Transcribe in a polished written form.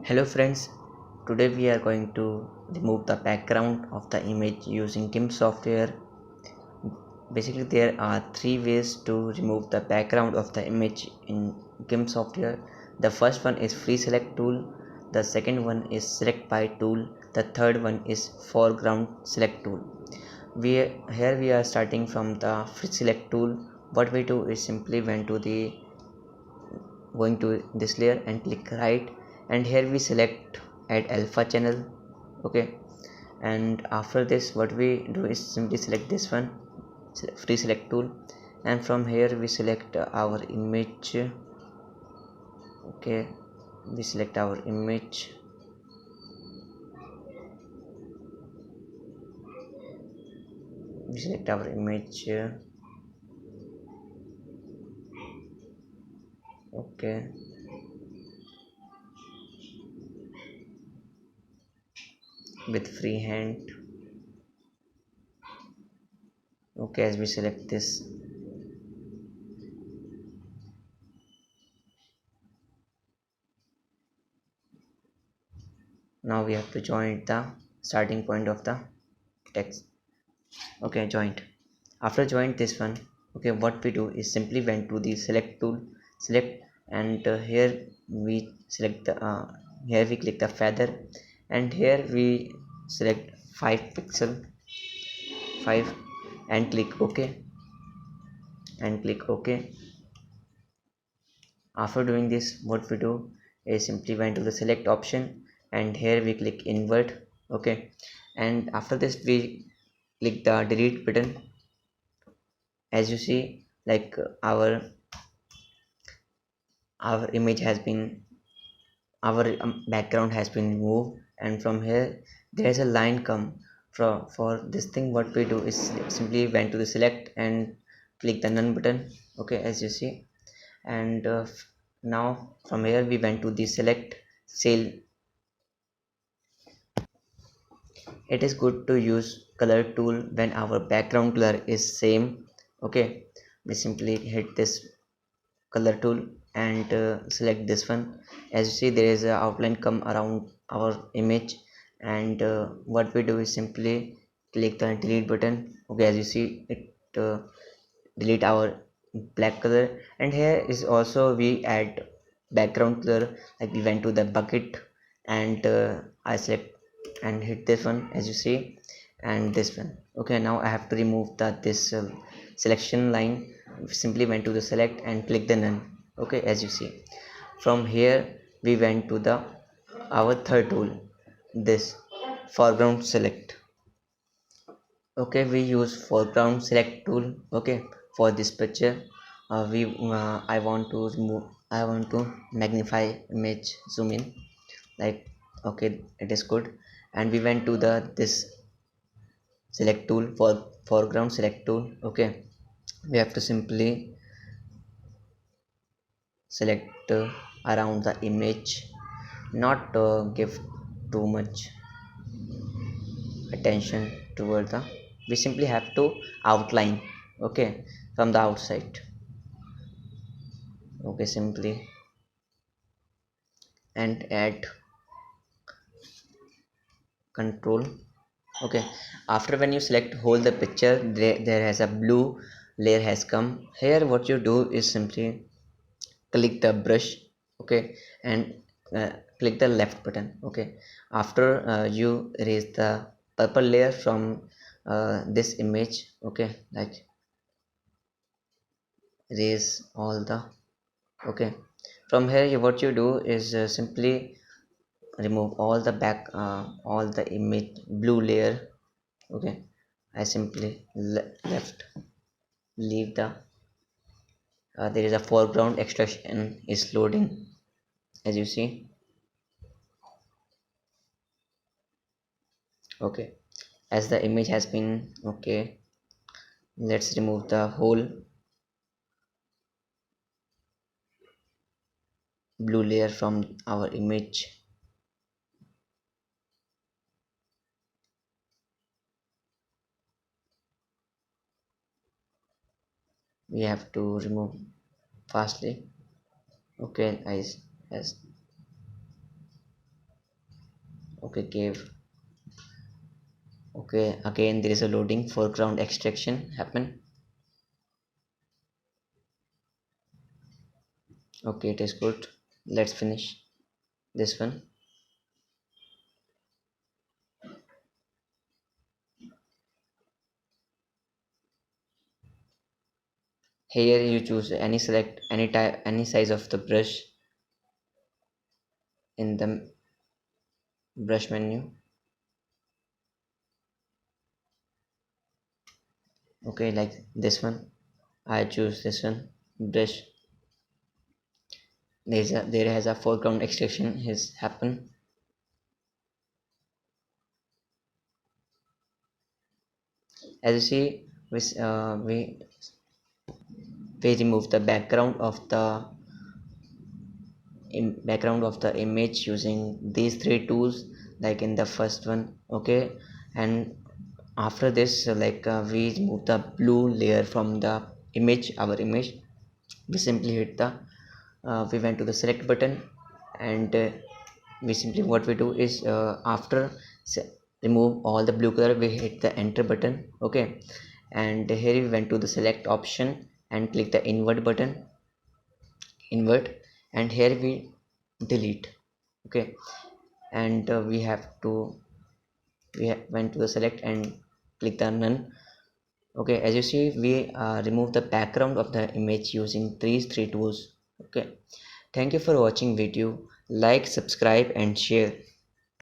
Hello friends, today we are going to remove the background of the image using GIMP software. Basically there are three ways to remove the background of the image in GIMP software. The first one is free select tool, the second one is select by tool, the third one is foreground select tool. Here we are starting from the free select tool. What we do is simply went to the going to this layer and click right, and here we select add alpha channel. Okay, and after this what we do is simply select this one, free select tool, and from here we select our image. Okay, we select our image. We select our image. Okay, with free hand. Okay, as we select this, now we have to join the starting point of the text. Okay, joint. After joint this one, okay, what we do is simply went to the select tool, select, and here we select the here we click the feather, and here we select 5 pixel 5, and click ok, and click ok. After doing this, what we do is simply went to the select option, and here we click invert. Okay, and after this we click the delete button. As you see, like our image has been, our background has been removed, and from here there is a line come from. For this thing, what we do is simply went to the select and click the none button. Okay, as you see, and now from here we went to the select cell. It is good to use color tool when our background color is same. Okay, we simply hit this color tool and select this one. As you see, there is a outline come around our image, and what we do is simply click the delete button. Okay, as you see, it delete our black color, and here is also we add background color. Like we went to the bucket, and I select and hit this one, as you see, and this one. Okay, now I have to remove this selection line. Simply went to the select and click the none. Okay, as you see, from here we went to the our third tool, this foreground select. Okay, we use foreground select tool. Okay, for this picture, we I want to magnify image, zoom in, like. Okay, it is good, and we went to the this select tool, for foreground select tool. Okay, we have to simply select around the image, not give too much attention toward the. We simply have to outline. Okay, from the outside. Okay, simply, and add control. Okay, after when you select hold the picture, there has a blue layer has come. Here what you do is simply click the brush. Okay, and click the left button. Okay, after you erase the purple layer from this image. Okay, like erase all the. Okay, from here what you do is simply remove all the all the image blue layer. Okay, I simply left, leave the there is a foreground extraction is loading, as you see. Okay, as the image has been. Okay, let's remove the whole blue layer from our image. We have to remove fastly. Okay, as Okay, cave. Okay, again there is a loading. Foreground extraction happen. Okay, it is good. Let's finish this one. Here you choose any, select any type, any size of the brush in the brush menu. Okay, like this one. I choose this one. Brush. There has a foreground extraction has happened. As you see, we remove the background of the image using these three tools, like in the first one. Okay, and after this, we remove the blue layer from the image, our image. We simply hit the we went to the select button, and we simply, what we do is, after remove all the blue color, we hit the enter button. Okay, and here we went to the select option and click the invert button, invert, and here we delete. Okay, and went to the select and click the none. Okay, as you see, we remove the background of the image using these three tools. Okay, thank you for watching video. Like, subscribe and share.